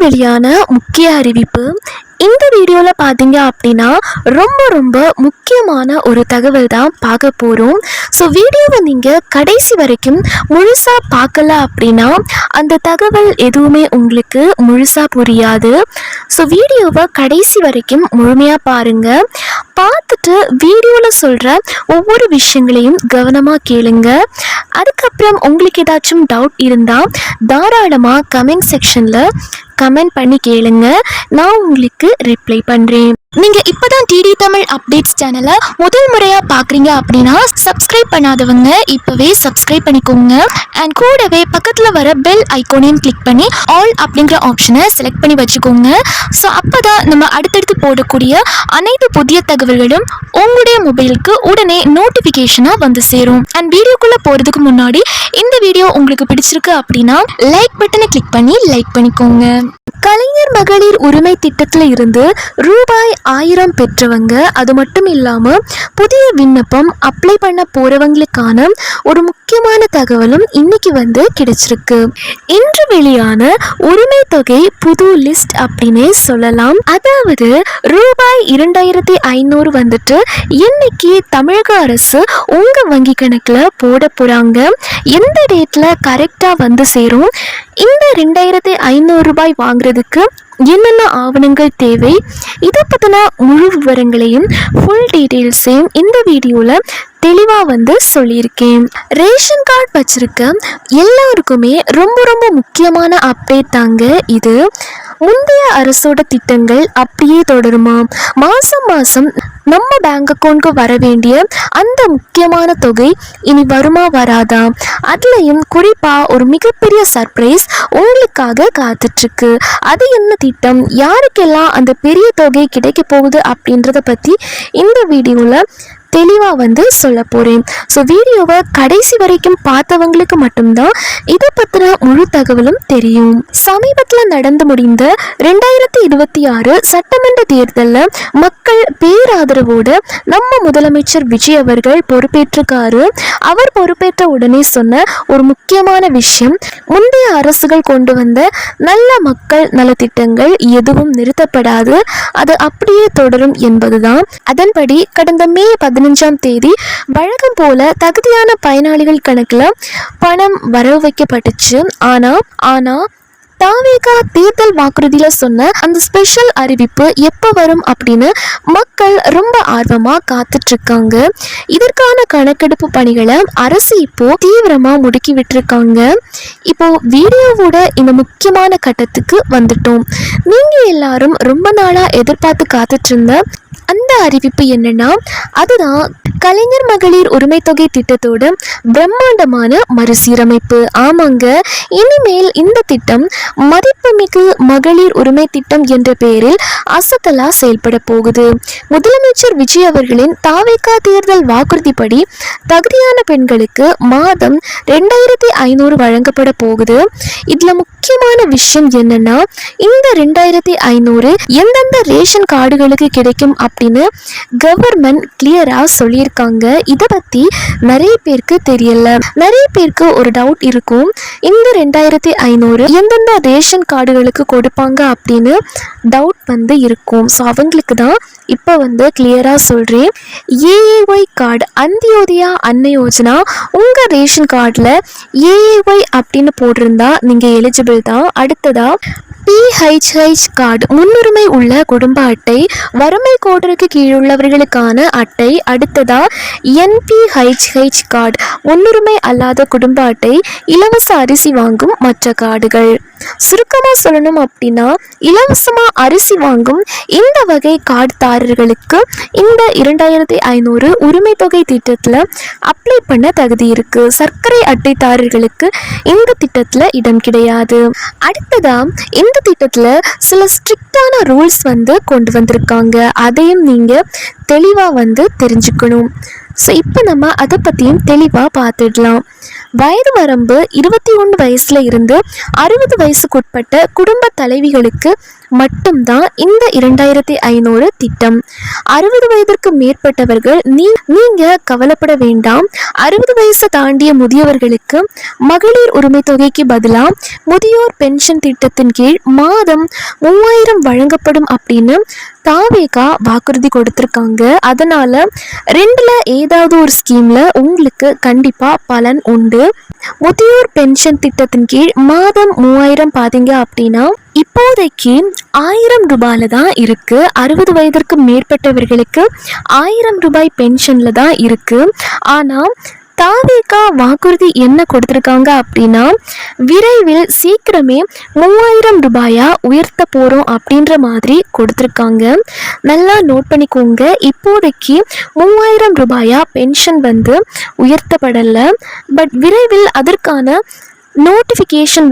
வெளியான முக்கிய அறிவிப்பு. இந்த வீடியோவில் பார்த்தீங்க அப்படின்னா ரொம்ப ரொம்ப முக்கியமான ஒரு தகவல் தான் பார்க்க போகிறோம். ஸோ வீடியோவை நீங்கள் கடைசி வரைக்கும் முழுசாக பார்க்கல அப்படின்னா அந்த தகவல் எதுவுமே உங்களுக்கு முழுசாக புரியாது. ஸோ வீடியோவை கடைசி வரைக்கும் முழுமையாக பாருங்கள். பார்த்துட்டு வீடியோவில் சொல்கிற ஒவ்வொரு விஷயங்களையும் கவனமாக கேளுங்க. அதுக்கப்புறம் உங்களுக்கு ஏதாச்சும் டவுட் இருந்தால் தாராளமாக கமெண்ட் செக்ஷனில் கமெண்ட் பண்ணி கேளுங்க. நான் உங்களுக்கு ரிப்ளை பண்ணுறேன். நீங்கள் இப்போ தான் டிடி தமிழ் அப்டேட்ஸ் சேனலை முதல் முறையாக பார்க்குறீங்க அப்படின்னா சப்ஸ்கிரைப் பண்ணாதவங்க இப்போவே சப்ஸ்கிரைப் பண்ணிக்கோங்க. அண்ட் கூடவே பக்கத்தில் வர பெல் ஐக்கோனையும் கிளிக் பண்ணி ஆல் அப்படிங்கிற ஆப்ஷனை செலக்ட் பண்ணி வச்சுக்கோங்க. ஸோ அப்போ தான் நம்ம அடுத்தடுத்து போடக்கூடிய அனைத்து புதிய தகவல்களும் உங்களுடைய மொபைலுக்கு உடனே நோட்டிஃபிகேஷனாக வந்து சேரும். அண்ட் வீடியோக்குள்ளே போகிறதுக்கு முன்னாடி இந்த வீடியோ உங்களுக்கு பிடிச்சிருக்கு அப்படின்னா லைக் பட்டனை கிளிக் பண்ணி லைக் பண்ணிக்கோங்க. கலைஞர் மகளிர் உரிமை திட்டத்தில் இருந்து ரூபாய் 1000 பெற்றவங்க, அது மட்டும் இல்லாமல் புதிய விண்ணப்பம் அப்ளை பண்ண போகிறவங்களுக்கான ஒரு முக்கியமான தகவலும் இன்னைக்கு வந்து கிடைச்சிருக்கு. இன்று வெளியான உரிமை தொகை புது லிஸ்ட் அப்படின்னே சொல்லலாம். அதாவது ரூபாய் 2500 வந்துட்டு இன்னைக்கு தமிழக அரசு உங்கள் வங்கி கணக்கில் போட போகிறாங்க. எந்த டேட்டில் கரெக்டாக வந்து சேரும், இந்த 2500 ரூபாய் வாங்குறதுக்கு என்னென்ன ஆவணங்கள் தேவை, இதை பற்றின முழு விவரங்களையும் ஃபுல் டீட்டெயில்ஸையும் இந்த வீடியோவில் தெளிவாக வந்து சொல்லியிருக்கேன். ரேஷன் கார்டு வச்சிருக்க எல்லாருக்குமே ரொம்ப ரொம்ப முக்கியமான அப்டேட் தாங்க இது. முந்தைய அரசோட திட்டங்கள் அப்படியே தொடருமா? மாதம் மாதம் நம்ம பேங்க் அக்கௌண்ட்க்கு வர வேண்டிய அந்த முக்கியமான தொகை இனி வருமா வராதா? அதுலேயும் குறிப்பாக ஒரு மிகப்பெரிய சர்ப்ரைஸ் உங்களுக்காக காத்துட்ருக்கு. அது என்ன திட்டம், யாருக்கெல்லாம் அந்த பெரிய தொகை கிடைக்க போகுது அப்படின்றத பற்றி இந்த வீடியோவில் தெளிவாக வந்து சொல்ல போகிறேன். ஸோ வீடியோவை கடைசி வரைக்கும் பார்த்தவங்களுக்கு மட்டும்தான் இதை பற்றின முழு தகவலும் தெரியும். சமீபத்தில் நடந்து முடிந்த 2026 சட்டமன்ற தேர்தலில் மக்கள் பேராதரவோடு நம்ம முதலமைச்சர் விஜய் அவர்கள் பொறுப்பேற்றிருக்காரு. அவர் பொறுப்பேற்ற உடனே சொன்ன ஒரு முக்கியமான விஷயம், முந்தைய அரசுகள் கொண்டு வந்த நல்ல மக்கள் நலத்திட்டங்கள் எதுவும் நிறுத்தப்படாது, அது அப்படியே தொடரும் என்பதுதான். அதன்படி கடந்த மே 15ஆம் தேதி வழக்கம் போல தகுதியான பயனாளிகள் கணக்கில் பணம் வரவு வைக்கப்பட்டுச்சு. ஆனா தாவேகா தேர்தல் வாக்குறுதியில் சொன்ன அந்த ஸ்பெஷல் அறிவிப்பு எப்போ வரும் அப்படின்னு மக்கள் ரொம்ப ஆர்வமாக காத்துட்ருக்காங்க. இதற்கான கணக்கெடுப்பு பணிகளை அரசு இப்போ தீவிரமாக முடுக்கி விட்டுருக்காங்க. இப்போ வீடியோவோட இந்த முக்கியமான கட்டத்துக்கு வந்துட்டோம். நீங்கள் எல்லாரும் ரொம்ப நாளாக எதிர்பார்த்து காத்துட்டு இருந்த அந்த அறிவிப்பு என்னன்னா, அதுதான் கலைஞர் மகளிர் உரிமை தொகை திட்டத்தோட பிரம்மாண்டமான மறுசீரமைப்பு. ஆமாங்க, இனிமேல் இந்த திட்டம் மதிப்புமிகு மகளிர் உரிமை திட்டம் என்ற பெயரில் அசத்தலா செயல்பட போகுது. முதலமைச்சர் விஜய் அவர்களின் தாவேகா தேர்தல் வாக்குறுதிப்படி தகுதியான பெண்களுக்கு மாதம் 2500 வழங்கப்பட போகுது. இதுல முக்கியமான விஷயம் என்னன்னா, இந்த 2500 எந்தெந்த ரேஷன் கார்டுகளுக்கு கிடைக்கும் அப்படின்னு கவர்மெண்ட் கிளியரா சொல்லியிருக்காங்க. இதை பத்தி நிறைய பேருக்கு தெரியல. நிறைய பேருக்கு ஒரு டவுட் இருக்கும், இந்த 2500 எந்தெந்த ரேஷன் கார்டுகளுக்கு கொடுப்பாங்க அப்படின்னு டவுட் வந்து இருக்கும். ஸோ அவங்களுக்கு தான் இப்போ வந்து கிளியரா சொல்றேன். ஏஏஒய் கார்டு, அந்தியோதயா அன்ன யோஜனா, உங்க ரேஷன் கார்டில் ஏஏஒய் அப்படின்னு போட்டிருந்தா நீங்க எலிஜிபிள் தான். அடுத்ததா பிஹெச்ஹெச் கார்டு, முன்னுரிமை உள்ள குடும்ப அட்டை, வறுமை கோட்டிற்கு கீழுள்ளவர்களுக்கான அட்டை. அடுத்ததா என்பிஹெச்ஹெச் கார்டு, முன்னுரிமை அல்லாத குடும்ப அட்டை, இலவச அரிசி வாங்கும் மற்ற கார்டுகள். சுருக்கமாக சொல்லணும் அப்படின்னா, இலவசமாக அரிசி வாங்கும் இந்த வகை கார்டுதாரர்களுக்கு இந்த 2500 உரிமை தொகை திட்டத்தில் அப்ளை பண்ண தகுதி இருக்கு. சர்க்கரை அட்டைதாரர்களுக்கு இந்த திட்டத்தில் இடம் கிடையாது. அடுத்ததா இந்த திட்டத்தில் சில ஸ்ட்ரிக்டான ரூல்ஸ் வந்து கொண்டு வந்திருக்காங்க. அதையும் நீங்கள் தெளிவாக வந்து தெரிஞ்சுக்கணும். ஸோ இப்போ நம்ம அதை பற்றியும் தெளிவாக பார்த்துடலாம். வயது வரம்பு 21 வயசுல இருந்து 60 வயசுக்குட்பட்ட குடும்ப தலைவிகளுக்கு மட்டும்தான் இந்த 2500 திட்டம். 60 வயதிற்கு மேற்பட்டவர்கள் நீங்க கவலைப்பட வேண்டாம். 60 வயசு தாண்டிய முதியவர்களுக்கு மகளிர் உரிமை தொகைக்கு பதிலா முதியோர் பென்ஷன் திட்டத்தின் கீழ் மாதம் 3000 வழங்கப்படும் அப்படின்னு தாவேகா வாக்குறுதி கொடுத்திருக்காங்க. அதனால ரெண்டுல ஏதாவது ஒரு ஸ்கீம்ல உங்களுக்கு கண்டிப்பா பலன் உண்டு. முதியோர் பென்ஷன் திட்டத்தின் கீழ் மாதம் 3000 பாத்தீங்க அப்படின்னா இப்போதைக்கு 1000 ரூபாயில தான் இருக்கு. 60 வயதிற்கு மேற்பட்டவர்களுக்கு 1000 ரூபாய் பென்ஷன்ல தான் இருக்கு. ஆனா தாவேகா வாக்குறுதி என்ன கொடுத்துருக்காங்க அப்படின்னா விரைவில் சீக்கிரமே 3000 ரூபாயா உயர்த்த போறோம் அப்படின்ற மாதிரி கொடுத்துருக்காங்க. நல்லா நோட் பண்ணிக்கோங்க. இப்போதைக்கு 3000 ரூபாயா பென்ஷன் உயர்த்தப்படலை. பட் விரைவில் அதற்கான நோட்டிஃபிகேஷன்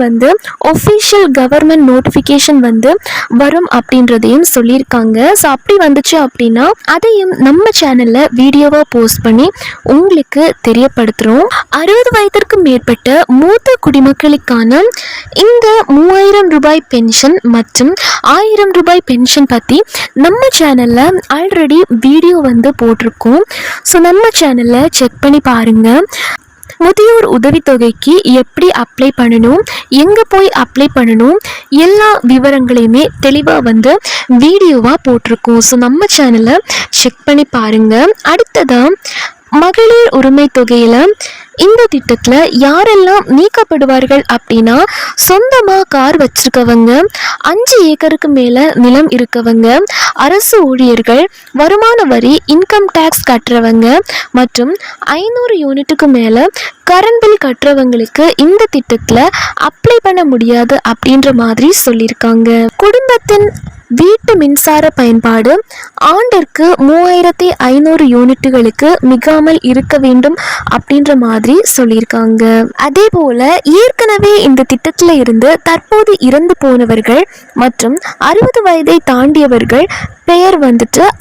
ஒஃபிஷியல் கவர்மெண்ட் நோட்டிஃபிகேஷன் வரும் அப்படின்றதையும் சொல்லியிருக்காங்க. ஸோ அப்படி வந்துச்சு அப்படின்னா அதையும் நம்ம சேனலில் வீடியோவாக போஸ்ட் பண்ணி உங்களுக்கு தெரியப்படுத்துகிறோம். 60 வயதிற்கு மேற்பட்ட மூத்த குடிமக்களுக்கான இந்த 3000 ரூபாய் பென்ஷன் மற்றும் 1000 ரூபாய் பென்ஷன் பற்றி நம்ம சேனலில் ஆல்ரெடி வீடியோ போட்டிருக்கோம். ஸோ நம்ம சேனலில் செக் பண்ணி பாருங்கள். முதியோர் உதவித்தொகைக்கு எப்படி அப்ளை பண்ணணும், எங்கே போய் அப்ளை பண்ணணும், எல்லா விவரங்களையுமே தெளிவாக வீடியோவாக போட்டிருக்கோம். ஸோ நம்ம சேனலை செக் பண்ணி பாருங்கள். அடுத்ததான் மகளிர் உரிமை தொகையில் இந்த திட்டத்தில் யாரெல்லாம் நீக்கப்படுவார்கள் அப்படின்னா சொந்தமாக கார் வச்சிருக்கவங்க, 5 ஏக்கருக்கு மேலே நிலம் இருக்கவங்க, அரசு ஊழியர்கள், வருமான வரி இன்கம் டேக்ஸ் கட்டுறவங்க மற்றும் 500 யூனிட்டுக்கு மேலே கரண்ட் பில் கட்டுறவங்களுக்கு இந்த திட்டத்தில் அப்ளை பண்ண முடியாது அப்படின்ற மாதிரி சொல்லியிருக்காங்க. குடும்பத்தின் வீட்டு மின்சார பயன்பாடு ஆண்டிற்கு 3500 யூனிட்டுகளுக்கு மிகாமல் இருக்க வேண்டும் அப்படின்ற மாதிரி சொல்லியிருக்காங்க. அதே போல ஏற்கனவே இந்த திட்டத்தில் இருந்து தற்போது இறந்து போனவர்கள் மற்றும் 60 வயதை தாண்டியவர்கள் பெயர்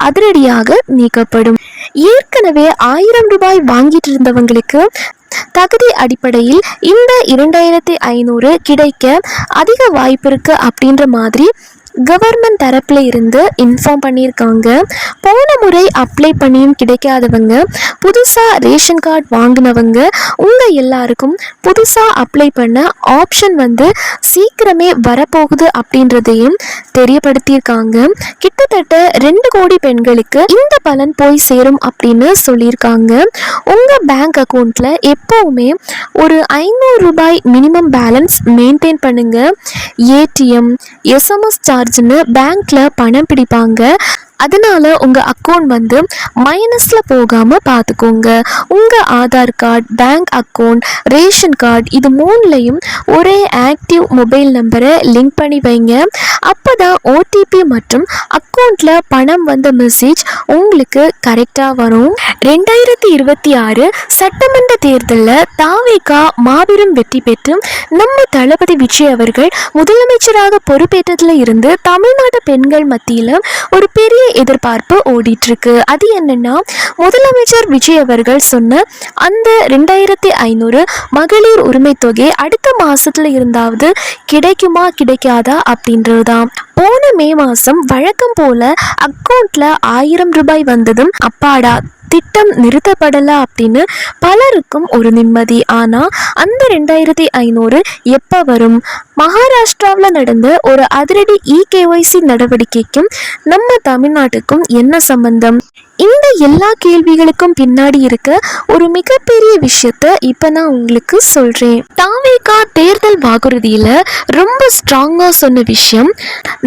அதிரடியாக நீக்கப்படும். ஏற்கனவே 1000 ரூபாய் வாங்கிட்டு இருந்தவங்களுக்கு தகுதி அடிப்படையில் இந்த 2500 கிடைக்க அதிக வாய்ப்பு இருக்கு அப்படின்ற மாதிரி கவர்மெண்ட் தரப்புல இருந்து இன்ஃபார்ம் பண்ணியிருக்காங்க. போன முறை அப்ளை பண்ணியும் கிடைக்காதவங்க, புதுசாக ரேஷன் கார்டு வாங்கினவங்க, உங்கள் எல்லாருக்கும் புதுசாக அப்ளை பண்ண ஆப்ஷன் சீக்கிரமே வரப்போகுது அப்படின்றதையும் தெரியப்படுத்தியிருக்காங்க. கிட்டத்தட்ட 2 கோடி பெண்களுக்கு இந்த பலன் போய் சேரும் அப்படின்னு சொல்லியிருக்காங்க. உங்கள் பேங்க் அக்கௌண்ட்டில் எப்போவுமே ஒரு 500 ரூபாய் மினிமம் பேலன்ஸ் மெயின்டைன் பண்ணுங்க. ஏடிஎம், எஸ்எம்எஸ் சார்ஜ்னு பேங்க்ல பணம் பிடிப்பாங்க. அதனால உங்கள் அக்கௌண்ட் மைனஸில் போகாமல் பார்த்துக்கோங்க. உங்கள் Aadhaar card, bank account, ration card இது 3லையும் ஒரே ஆக்டிவ் மொபைல் நம்பரை லிங்க் பண்ணி வைங்க. அப்போ தான் ஓடிபி மற்றும் அக்கௌண்ட்டில் பணம் மெசேஜ் உங்களுக்கு கரெக்டாக வரும். 2026 சட்டமன்ற தேர்தலில் தாவேகா மாபெரும் வெற்றி பெற்று நம்ம தளபதி விஜய் அவர்கள் முதலமைச்சராக பொறுப்பேற்றதுல இருந்து தமிழ்நாட்டு பெண்கள் மத்தியில் ஒரு பெரிய எதிர்பார்ப்பு ஓடிட்டு இருக்கு. அது என்னன்னா, முதலமைச்சர் விஜய் அவர்கள் சொன்ன அந்த 2500 மகளிர் உரிமை தொகை அடுத்த மாசத்துல இருந்தாவது கிடைக்குமா கிடைக்காதா அப்படின்றதுதான். போன மே மாசம் வழக்கம் போல அக்கௌண்ட்ல 1000 ரூபாய் வந்ததும் அப்பாடா திட்டம் நிறுத்தப்படலை அப்படின்னு பலருக்கும் ஒரு நிம்மதி. ஆனால் அந்த 2500 எப்போ வரும்? மகாராஷ்டிராவில் நடந்த ஒரு அதிரடி இகேஒய்சி நடவடிக்கைக்கும் நம்ம தமிழ்நாட்டுக்கும் என்ன சம்பந்தம்? இந்த எல்லா கேள்விகளுக்கும் பின்னாடி இருக்க ஒரு மிகப்பெரிய விஷயத்த இப்போ நான் உங்களுக்கு சொல்கிறேன். தாவேகா தேர்தல் வாக்குறுதியில் ரொம்ப ஸ்ட்ராங்காக சொன்ன விஷயம்,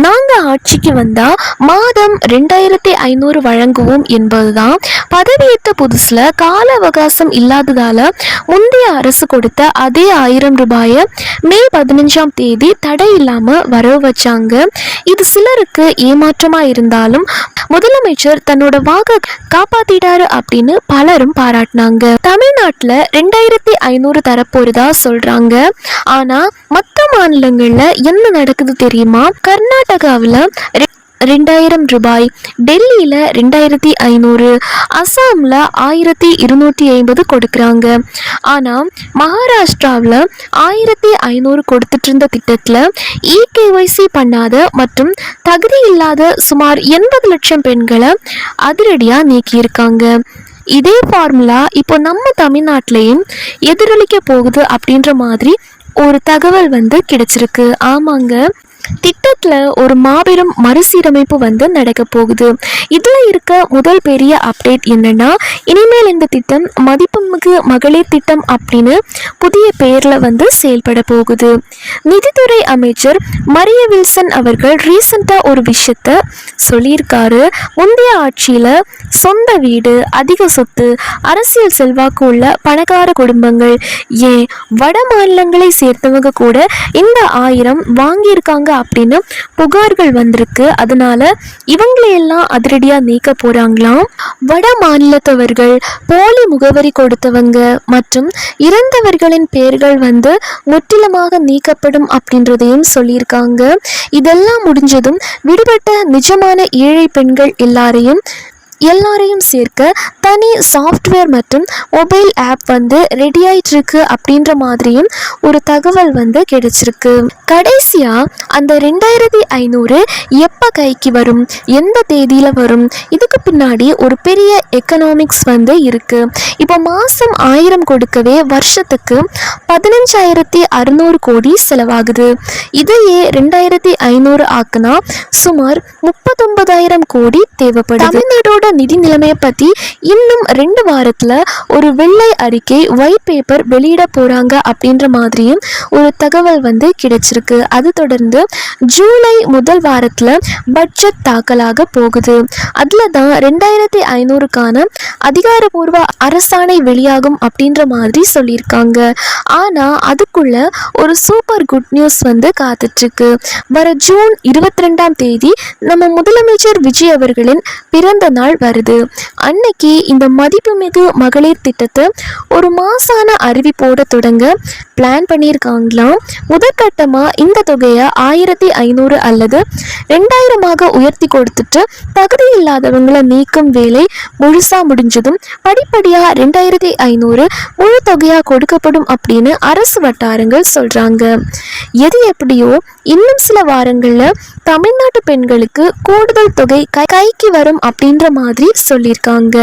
நாங்கள் ஆட்சிக்கு வந்தால் மாதம் 2500 வழங்குவோம் என்பதுதான். பதவியேற்ற புதுசில் கால அவகாசம் இல்லாததால் முந்தைய அரசு கொடுத்த அதே 1000 ரூபாயை மே 15ஆம் தேதி தடை இல்லாமல் வரவு வச்சாங்க. இது சிலருக்கு ஏமாற்றமாக இருந்தாலும் முதலமைச்சர் தன்னோட வாக்கு காப்பாத்திட்டாரு அப்படின்னு பலரும் பாராட்டினாங்க. தமிழ்நாட்டில் 2500 தரப்போறதா சொல்றாங்க. ஆனா மற்ற மாநிலங்கள்ல என்ன நடக்குது தெரியுமா? கர்நாடகாவில் 2000 ரூபாய், டெல்லியில் 2500, அசாமில் 1250 கொடுக்குறாங்க. ஆனால் மகாராஷ்டிராவில் 1500 கொடுத்துட்டு இருந்த திட்டத்தில் இகேஒய்சி பண்ணாத மற்றும் தகுதி இல்லாத சுமார் 80 லட்சம் பெண்களை அதிரடியாக நீக்கியிருக்காங்க. இதே ஃபார்முலா இப்போ நம்ம தமிழ்நாட்டிலையும் எதிரொலிக்க போகுது அப்படின்ற மாதிரி ஒரு தகவல் கிடைச்சிருக்கு. ஆமாங்க, திட்டத்தில் ஒரு மாபெரும் மறுசீரமைப்பு நடக்க போகுது. இதில் இருக்க முதல் பெரிய அப்டேட் என்னன்னா, இனிமேல் இந்த திட்டம் மதிப்புமிகு மகளிர் திட்டம் அப்படின்னு புதிய பெயரில் செயல்பட போகுது. நிதித்துறை அமைச்சர் மரிய வில்சன் அவர்கள் ரீசெண்டாக ஒரு விஷயத்த சொல்லியிருக்காரு. முந்தைய ஆட்சியில் சொந்த வீடு, அதிக சொத்து, அரசியல் செல்வாக்கு உள்ள பணக்கார குடும்பங்கள், ஏன் வட மாநிலங்களை சேர்ந்தவங்க கூட இந்த 1000 வாங்கியிருக்காங்க அப்படின்னு புகார்கள் வந்திருக்கு. அதனால இவங்களையெல்லாம் அதிரடியா நீக்க போறாங்களாம். வட மாநிலத்தவர்கள், போலி முகவரி கொடுத்தவங்க மற்றும் இறந்தவர்களின் பெயர்கள் முற்றிலுமாக நீக்கப்படும் அப்படின்றதையும் சொல்லியிருக்காங்க. இதெல்லாம் முடிஞ்சதும் விடுபட்ட நிஜமான ஏழை பெண்கள் எல்லாரையும் சேர்க்க தனி சாஃப்ட்வேர் மற்றும் மொபைல் ஆப் ரெடி ஆயிட்டு இருக்கு அப்படின்ற மாதிரியும் ஒரு தகவல் கிடைச்சிருக்கு. கடைசியா அந்த 2500 எப்போ கைக்கு வரும், எந்த தேதியில வரும், இதுக்கு பின்னாடி ஒரு பெரிய எக்கனாமிக்ஸ் இருக்கு. இப்போ மாசம் 1000 கொடுக்கவே வருஷத்துக்கு 15,600 கோடி செலவாகுது. இதையே 2500 ஆக்குனா சுமார் 39,000 கோடி தேவைப்படுது. தமிழ்நாட்டோட நிதி நிலைமையை பற்றி இன்னும் 2 வாரத்தில் ஒரு வெள்ளை அறிக்கை, ஒயிட் பேப்பர் வெளியிட போகிறாங்க அப்படின்ற மாதிரியும் ஒரு தகவல் கிடைச்சிருக்கு. அது தொடர்ந்து ஜூலை முதல் வாரத்தில் பட்ஜெட் தாக்கலாக போகுது. அதில் தான் 2500க்கான அதிகாரப்பூர்வ அரசாணை வெளியாகும் அப்படின்ற மாதிரி சொல்லியிருக்காங்க. ஆனால் அதுக்குள்ள ஒரு சூப்பர் குட் நியூஸ் காத்துட்ருக்கு. வர ஜூன் 22ஆம் தேதி நம்ம முதலமைச்சர் விஜய் அவர்களின் பிறந்த நாள் வருது. அன்னைக்கு இந்த மதிப்புமிகு மகளிர் திட்டத்தை ஒரு மாசான அறிவிப்போட தொடங்க பிளான் பண்ணியிருக்காங்களாம். முதற்கட்டமாக இந்த தொகையை 1500 அல்லது 2000 உயர்த்தி கொடுத்துட்டு தகுதி இல்லாதவங்களை நீக்கும் வேலை முழுசா முடிஞ்சதும் படிப்படியாக 2500 முழு தொகையாக கொடுக்கப்படும் அப்படின்னு அரசு வட்டாரங்கள் சொல்றாங்க. எது எப்படியோ இன்னும் சில வாரங்களில் தமிழ்நாட்டு பெண்களுக்கு கூடுதல் தொகை கைக்கு வரும் அப்படின்ற மாதிரி சொல்லியிருக்காங்க.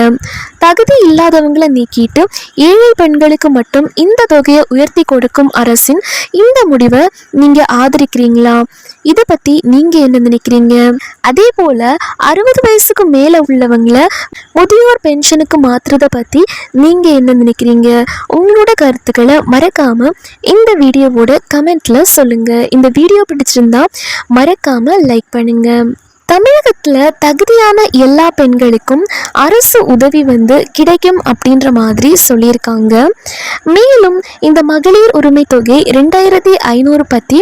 தகுதி இல்லாதவங்களை நீக்கிட்டு ஏழை பெண்களுக்கு மட்டும் இந்த தொகையை உயர்த்தி கொடுக்கும் அரசின் இந்த முடிவை நீங்க ஆதரிக்கிறீங்களா? இதை பத்தி நீங்க என்ன நினைக்கிறீங்க? அதே போல 60 வயசுக்கு மேல உள்ளவங்களை முதியோர் பென்ஷனுக்கு மாற்றுறத பத்தி நீங்க என்ன நினைக்கிறீங்க? உங்களோட கருத்துக்களை மறக்காம இந்த வீடியோவோட கமெண்ட்ல சொல்லுங்க. இந்த வீடியோ பிடிச்சிருந்தா மறக்காம லைக் பண்ணுங்க. தமிழகத்தில் தகுதியான எல்லா பெண்களுக்கும் அரசு உதவி கிடைக்கும் அப்படின்ற மாதிரி சொல்லியிருக்காங்க. மேலும் இந்த மகளிர் உரிமை தொகை 2500 பற்றி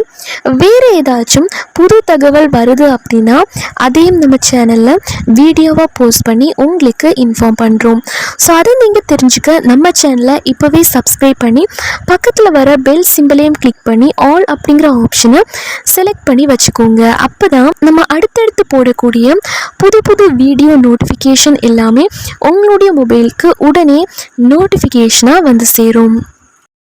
வேறு ஏதாச்சும் புது தகவல் வருது அப்படின்னா அதையும் நம்ம சேனலில் வீடியோவாக போஸ்ட் பண்ணி உங்களுக்கு இன்ஃபார்ம் பண்ணுறோம். ஸோ அதை நீங்கள் தெரிஞ்சுக்க நம்ம சேனலை இப்போவே சப்ஸ்கிரைப் பண்ணி பக்கத்தில் வர பெல் சிம்பிளையும் கிளிக் பண்ணி ஆல் அப்படிங்கிற ஆப்ஷனை செலக்ட் பண்ணி வச்சுக்கோங்க. அப்போ தான் நம்ம அடுத்தடுத்து போடக்கூடிய புது வீடியோ நோட்டிஃபிகேஷன் எல்லாமே உங்களுடைய மொபைலுக்கு உடனே நோட்டிஃபிகேஷனாக சேரும்.